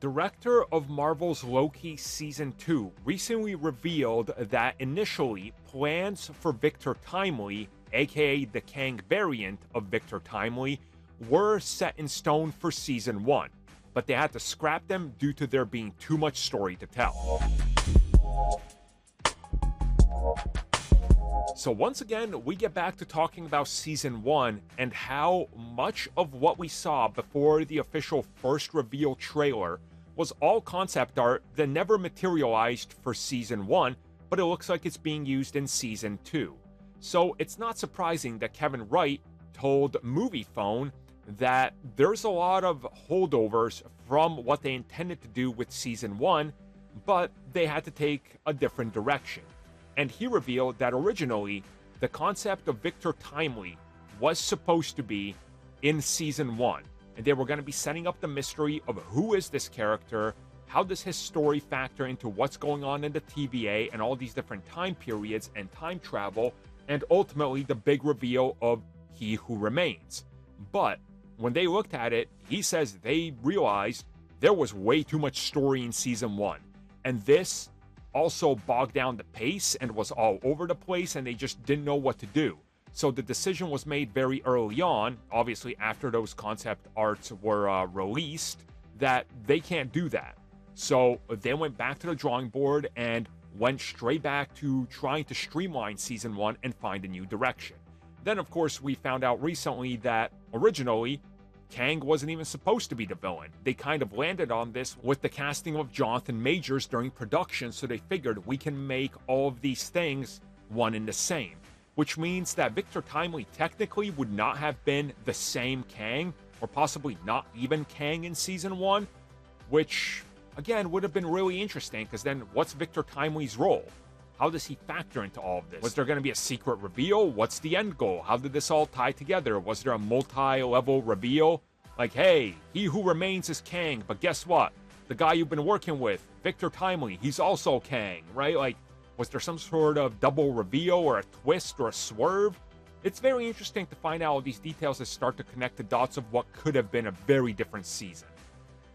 director of Marvel's Loki Season 2 recently revealed that initially plans for Victor Timely, aka the Kang variant of Victor Timely, were set in stone for Season 1, but they had to scrap them due to there being too much story to tell. So once again, we get back to talking about Season 1 and how much of what we saw before the official first reveal trailer was all concept art that never materialized for Season 1, but it looks like it's being used in Season 2. So it's not surprising that Kevin Wright told MoviePhone that there's a lot of holdovers from what they intended to do with Season 1, but they had to take a different direction. And he revealed that originally, the concept of Victor Timely was supposed to be in Season 1. And they were going to be setting up the mystery of who is this character, how does his story factor into what's going on in the TVA and all these different time periods and time travel, and ultimately the big reveal of He Who Remains. But when they looked at it, he says they realized there was way too much story in Season 1. And this also bogged down the pace and was all over the place, and they just didn't know what to do. So the decision was made very early on, obviously after those concept arts were released, that they can't do that. So they went back to the drawing board and went straight back to trying to streamline Season 1 and find a new direction. Then, of course, we found out recently that originally, Kang wasn't even supposed to be the villain. They kind of landed on this with the casting of Jonathan Majors during production, so they figured we can make all of these things one and the same. Which means that Victor Timely technically would not have been the same Kang, or possibly not even Kang in Season 1, which, again, would have been really interesting, because then what's Victor Timely's role? How does he factor into all of this? Was there going to be a secret reveal? What's the end goal? How did this all tie together? Was there a multi-level reveal? Like, hey, He Who Remains is Kang, but guess what? The guy you've been working with, Victor Timely, he's also Kang, right? Like, was there some sort of double reveal or a twist or a swerve? It's very interesting to find out all these details that start to connect the dots of what could have been a very different season.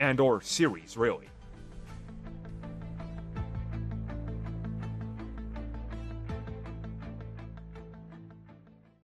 And or series, really.